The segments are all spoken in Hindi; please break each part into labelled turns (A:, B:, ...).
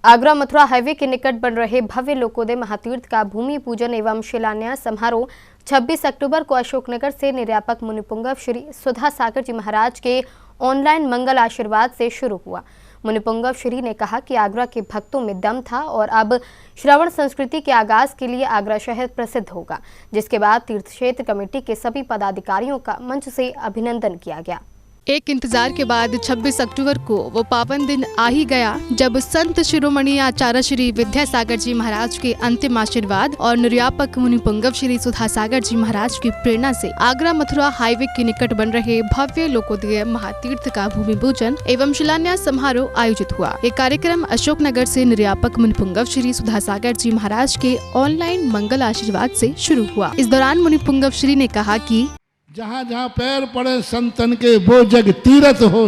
A: आगरा मथुरा हाईवे के निकट बन रहे भव्य लोकोदय महातीर्थ का भूमि पूजन एवं शिलान्यास समारोह 26 अक्टूबर को अशोकनगर से निर्यापक मुनिपुंगव श्री सुधा सागर जी महाराज के ऑनलाइन मंगल आशीर्वाद से शुरू हुआ। मुनिपुंगव श्री ने कहा कि आगरा के भक्तों में दम था और अब श्रवण संस्कृति के आगाज के लिए आगरा शहर प्रसिद्ध होगा, जिसके बाद तीर्थ क्षेत्र कमेटी के सभी पदाधिकारियों का मंच से अभिनंदन किया गया।
B: एक इंतजार के बाद 26 अक्टूबर को वो पावन दिन आ ही गया जब संत शिरोमणि आचार्य श्री विद्यासागर जी महाराज के अंतिम आशीर्वाद और निर्यापक मुनिपुंगव श्री सुधा सागर जी महाराज की प्रेरणा से आगरा मथुरा हाईवे के निकट बन रहे भव्य लोकोदय महातीर्थ का भूमि पूजन एवं शिलान्यास समारोह आयोजित हुआ। ये कार्यक्रम अशोकनगर से निर्यापक मुनिपुंगव श्री सुधा सागर जी महाराज के ऑनलाइन मंगल आशीर्वाद से शुरू हुआ। इस दौरान मुनिपुंगव श्री ने कहा कि
C: जहाँ जहाँ पैर पड़े संतन के वो जग तीरथ हो।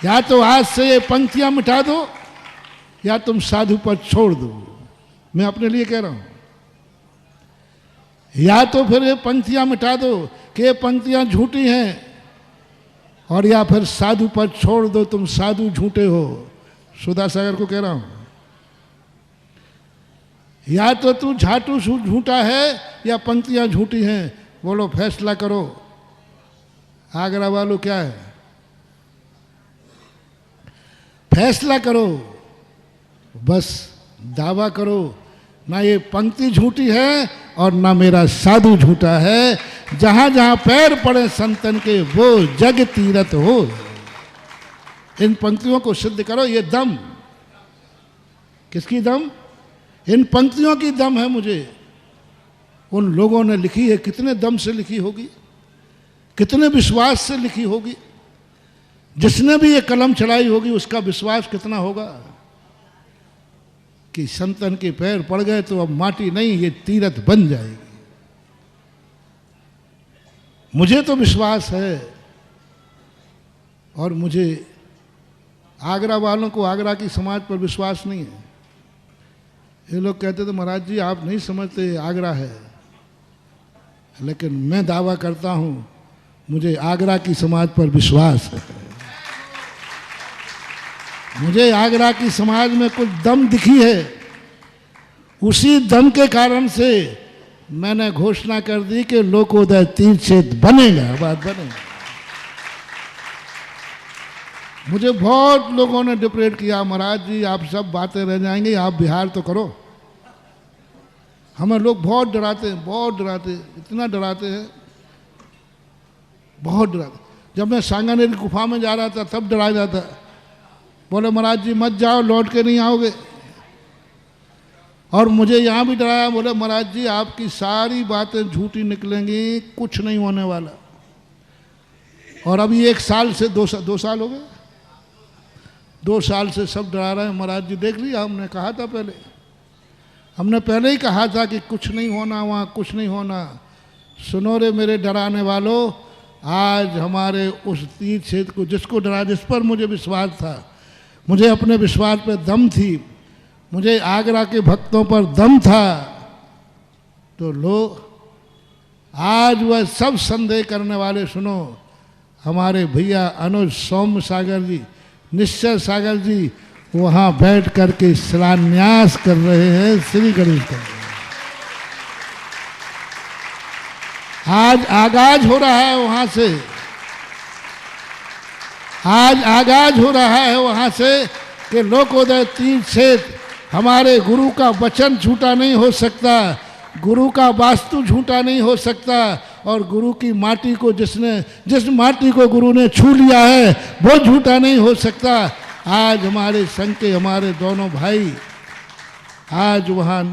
C: या तो आज से ये पंक्तियां मिटा दो या तुम साधु पद छोड़ दो। मैं अपने लिए कह रहा हूं, या तो फिर ये पंक्तियां मिटा दो कि ये पंक्तियां झूठी हैं, और या फिर साधु पद छोड़ दो, तुम साधु झूठे हो। सुधा सागर को कह रहा हूं, या तो तू झाटू झूठा है या पंक्तियां झूठी हैं। बोलो, फैसला करो। आगरा वालों क्या है, फैसला करो, बस दावा करो, ना ये पंक्ति झूठी है और ना मेरा साधु झूठा है। जहां जहां पैर पड़े संतन के वो जग तीरथ हो। इन पंक्तियों को सिद्ध करो। ये दम किसकी दम? इन पंक्तियों की दम है। मुझे उन लोगों ने लिखी है, कितने दम से लिखी होगी, कितने विश्वास से लिखी होगी। जिसने भी ये कलम चलाई होगी उसका विश्वास कितना होगा कि संतन के पैर पड़ गए तो अब माटी नहीं, ये तीरथ बन जाएगी। मुझे तो विश्वास है, और मुझे आगरा वालों को, आगरा की समाज पर विश्वास नहीं है। ये लोग कहते थे महाराज जी आप नहीं समझते आगरा है, लेकिन मैं दावा करता हूं मुझे आगरा की समाज पर विश्वास है। मुझे आगरा की समाज में कुछ दम दिखी है। उसी दम के कारण से मैंने घोषणा कर दी कि लोकोदय तीर्थ क्षेत्र बनेगा, बात बनेगा। मुझे बहुत लोगों ने डिप्रेट किया, महाराज जी आप सब बातें रह जाएंगी, आप बिहार तो करो। हमें लोग बहुत डराते हैं, बहुत डराते हैं, इतना डराते हैं, बहुत डराते। जब मैं सांगानेर गुफा में जा रहा था तब डराया जाता, बोले महाराज जी मत जाओ, लौट के नहीं आओगे। और मुझे यहाँ भी डराया, बोले महाराज जी आपकी सारी बातें झूठी निकलेंगी, कुछ नहीं होने वाला। और अभी 1 साल से 2 साल हो गए, 2 साल से सब डरा रहे हैं। महाराज जी देख लिया, हमने कहा था पहले, हमने पहले ही कहा था कि कुछ नहीं होना, वहाँ कुछ नहीं होना। सुनो रे मेरे डराने वालों, आज हमारे उस तीर्थ क्षेत्र को, जिसको डरा, जिस पर मुझे विश्वास था, मुझे अपने विश्वास पर दम थी, मुझे आगरा के भक्तों पर दम था, तो लो आज वह सब संदेह करने वाले, सुनो, हमारे भैया अनुज सौम्य सागर जी, निश्चय सागर जी वहां बैठ करके शिलान्यास कर रहे हैं, श्री गणेश कर रहे हैं। आज आगाज हो रहा है वहां से, आज आगाज हो रहा है वहां से कि लोकोदय तीर्थ क्षेत्र, हमारे गुरु का वचन झूठा नहीं हो सकता, गुरु का वास्तु झूठा नहीं हो सकता, और गुरु की माटी को जिस माटी को गुरु ने छू लिया है वो झूठा नहीं हो सकता। आज हमारे संघ के हमारे दोनों भाई आज वहाँ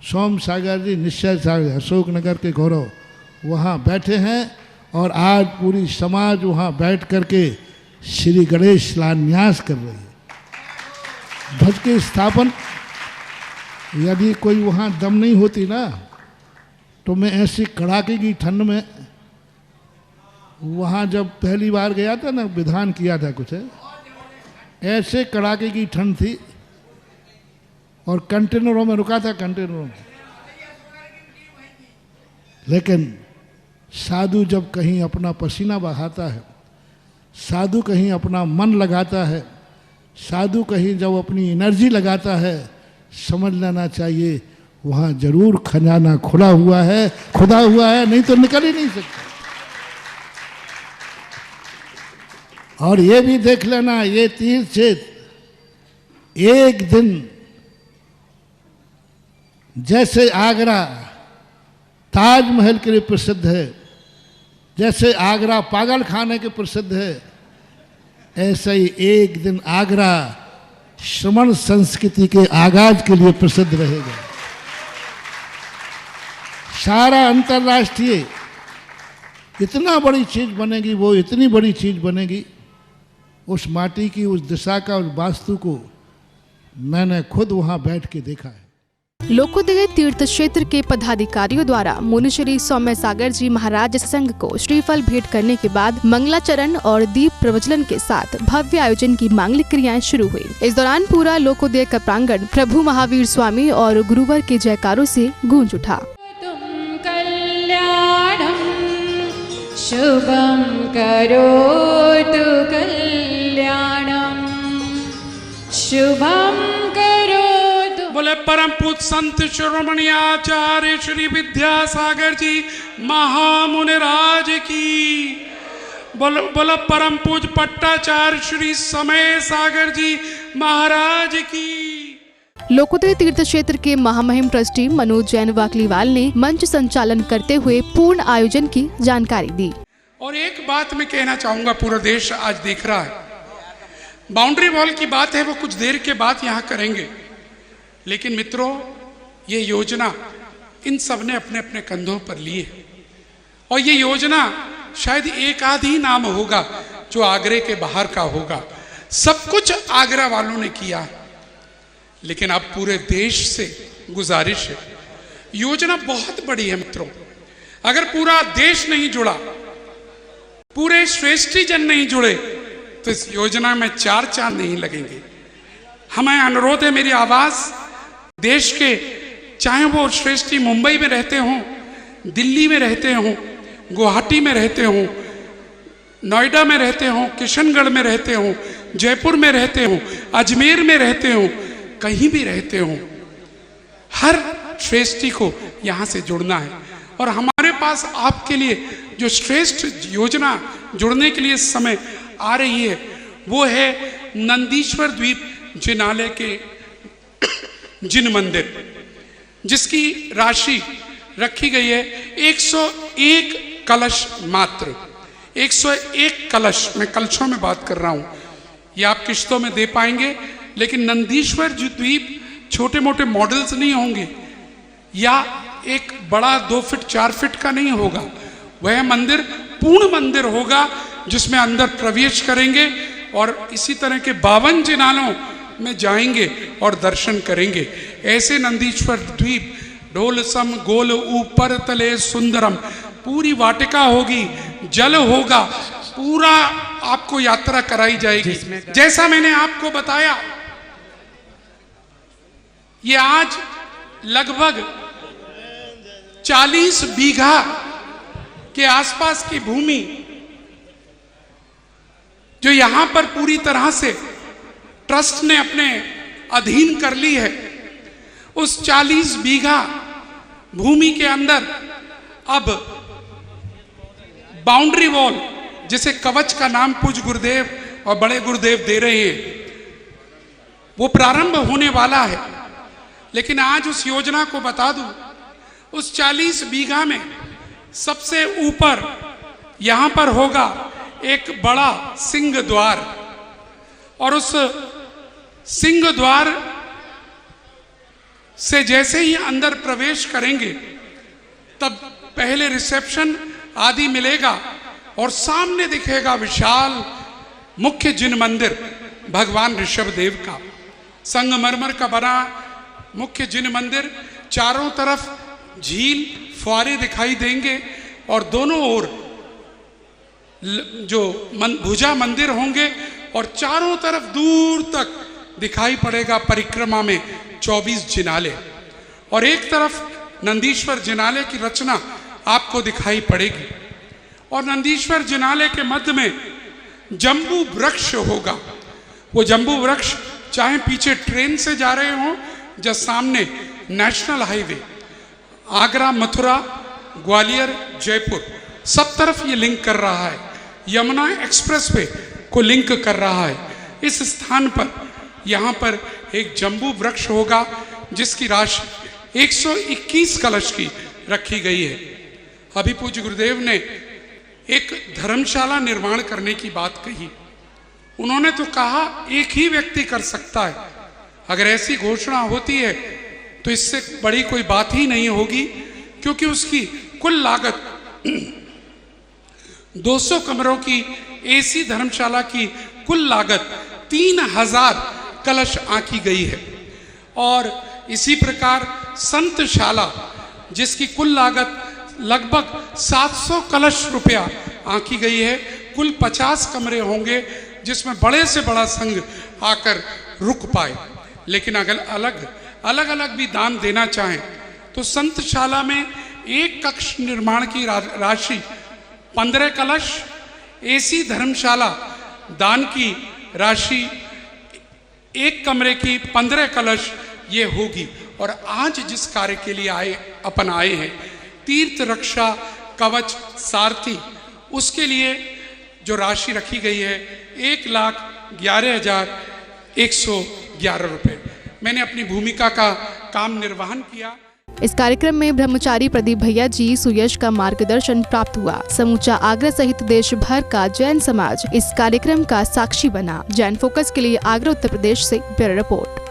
C: सोम सागर जी, निश्चय सागर, अशोकनगर के गौरव वहाँ बैठे हैं, और आज पूरी समाज वहाँ बैठ करके श्री गणेश शिलान्यास कर रही है। ध्वज के स्थापन, यदि कोई वहाँ दम नहीं होती ना, तो मैं ऐसी कड़ाके की ठंड में, वहाँ जब पहली बार गया था ना, विधान किया था कुछ है, ऐसे कड़ाके की ठंड थी, और कंटेनरों में रुका था, कंटेनरों में। लेकिन साधु जब कहीं अपना पसीना बहाता है, साधु कहीं अपना मन लगाता है, साधु कहीं जब अपनी एनर्जी लगाता है, समझ लेना चाहिए वहाँ जरूर खजाना खुदा हुआ है, नहीं तो निकल ही नहीं सकता। और ये भी देख लेना, ये तीर्थ क्षेत्र एक दिन जैसे आगरा ताजमहल के लिए प्रसिद्ध है, जैसे आगरा पागल खाने के प्रसिद्ध है, ऐसे ही एक दिन आगरा श्रमण संस्कृति के आगाज के लिए प्रसिद्ध रहेगा। सारा अंतर्राष्ट्रीय इतना बड़ी चीज बनेगी, वो इतनी बड़ी चीज बनेगी, उस माटी की, उस दिशा का, उस वास्तु को मैंने खुद वहां बैठ के देखा है।
B: लोकोदय तीर्थ क्षेत्र के पदाधिकारियों द्वारा मुनि श्री सौम्य सागर जी महाराज संघ को श्रीफल भेंट करने के बाद मंगलाचरण और दीप प्रज्वलन के साथ भव्य आयोजन की मांगलिक क्रियाएं शुरू हुई। इस दौरान पूरा लोकोदय का प्रांगण प्रभु महावीर स्वामी और गुरुवर के जयकारों से गूंज उठा।
D: शुभम करोतु कल्याणम, शुभम करोतु।
E: बोले परम पूज्य संत शिरोमणि आचार्य श्री विद्यासागर जी महामुनिराज की। बोलो परम पूज्य पट्टाचार्य श्री समय सागर जी महाराज की।
B: लोकोदय तीर्थ क्षेत्र के महामहिम ट्रस्टी मनोज जैन वाकलीवाल ने मंच संचालन करते हुए पूर्ण आयोजन की जानकारी दी।
E: और एक बात मैं कहना चाहूंगा, पूरा देश आज देख रहा है, बाउंड्री वॉल की बात है वो कुछ देर के बाद यहाँ करेंगे, लेकिन मित्रों ये योजना इन सब ने अपने अपने कंधों पर ली है। और ये योजना शायद एक आध ही नाम होगा जो आगरे के बाहर का होगा, सब कुछ आगरा वालों ने किया है। लेकिन अब पूरे देश से गुजारिश है, योजना बहुत बड़ी है मित्रों। अगर पूरा देश नहीं जुड़ा, पूरे श्रेष्ठी जन नहीं जुड़े, तो इस योजना में चार चांद नहीं लगेंगे। हमें अनुरोध है, मेरी आवाज देश के, चाहे वो श्रेष्ठी मुंबई में रहते हों, दिल्ली में रहते हों, गुवाहाटी में रहते हों, नोएडा में रहते हों, किशनगढ़ में रहते हों, जयपुर में रहते हों, अजमेर में रहते हों, कहीं भी रहते हों, हर श्रेष्ठी को यहाँ से जुड़ना है। और हमारे पास आपके लिए जो श्रेष्ठ योजना जुड़ने के लिए समय आ रही है वो है नंदीश्वर द्वीप जिनालय के जिन मंदिर, जिसकी राशि रखी गई है 101 कलश मात्र। 101 कलश, मैं कलशों में बात कर रहा हूँ, ये आप किश्तों में दे पाएंगे, लेकिन नंदीश्वर द्वीप छोटे मोटे मॉडल्स नहीं होंगे, या एक बड़ा 2 फीट 4 फीट का नहीं होगा। वह मंदिर पूर्ण मंदिर होगा जिसमें अंदर प्रवेश करेंगे और इसी तरह के 52 जिनालों में जाएंगे और दर्शन करेंगे। ऐसे नंदीश्वर द्वीप ढोल सम गोल ऊपर तले सुंदरम, पूरी वाटिका होगी, जल होगा, पूरा आपको यात्रा कराई जाएगी। जैसा मैंने आपको बताया, ये आज लगभग 40 बीघा के आसपास की भूमि जो यहां पर पूरी तरह से ट्रस्ट ने अपने अधीन कर ली है, उस 40 बीघा भूमि के अंदर अब बाउंड्री वॉल, जिसे कवच का नाम पूज्य गुरुदेव और बड़े गुरुदेव दे रहे हैं, वो प्रारंभ होने वाला है। लेकिन आज उस योजना को बता दूं, उस 40 बीघा में सबसे ऊपर यहां पर होगा एक बड़ा सिंह द्वार, और उस सिंह द्वार से जैसे ही अंदर प्रवेश करेंगे तब पहले रिसेप्शन आदि मिलेगा और सामने दिखेगा विशाल मुख्य जिन मंदिर भगवान ऋषभदेव का, संगमरमर का बना मुख्य जिन मंदिर। चारों तरफ झील फुआरे दिखाई देंगे और दोनों ओर जो भुजा मंदिर होंगे और चारों तरफ दूर तक दिखाई पड़ेगा परिक्रमा में 24 जिनाले, और एक तरफ नंदीश्वर जिनालय की रचना आपको दिखाई पड़ेगी। और नंदीश्वर जिनालय के मध्य में जम्बू वृक्ष होगा, वो जम्बू वृक्ष चाहे पीछे ट्रेन से जा रहे हों या सामने नेशनल हाईवे आगरा, मथुरा, ग्वालियर, जयपुर, सब तरफ ये लिंक कर रहा है। यमुना एक्सप्रेसवे को लिंक कर रहा है। इस स्थान पर यहाँ पर एक जम्बू वृक्ष होगा जिसकी राशि 121 कलश की रखी गई है। अभी पूज्य गुरुदेव ने एक धर्मशाला निर्माण करने की बात कही। उन्होंने तो कहा एक ही व्यक्ति कर सकता है। अगर ऐसी घोषणा होती है तो इससे बड़ी कोई बात ही नहीं होगी, क्योंकि उसकी कुल लागत 200 कमरों की एसी धर्मशाला की कुल लागत 3000 कलश आंकी गई है। और इसी प्रकार संतशाला जिसकी कुल लागत लगभग 700 कलश रुपया आंकी गई है। कुल 50 कमरे होंगे जिसमें बड़े से बड़ा संघ आकर रुक पाए। लेकिन अगर अलग अलग भी दान देना चाहें तो संतशाला में एक कक्ष निर्माण की राशि 15 कलश, एसी धर्मशाला दान की राशि एक कमरे की 15 कलश ये होगी। और आज जिस कार्य के लिए अपन आए हैं, तीर्थ रक्षा कवच सारथी, उसके लिए जो राशि रखी गई है 1,11,111 रुपये। मैंने अपनी भूमिका का काम निर्वहन किया।
B: इस कार्यक्रम में ब्रह्मचारी प्रदीप भैया जी सुयश का मार्गदर्शन प्राप्त हुआ। समूचा आगरा सहित देश भर का जैन समाज इस कार्यक्रम का साक्षी बना। जैन फोकस के लिए आगरा उत्तर प्रदेश से ब्यूरो रिपोर्ट।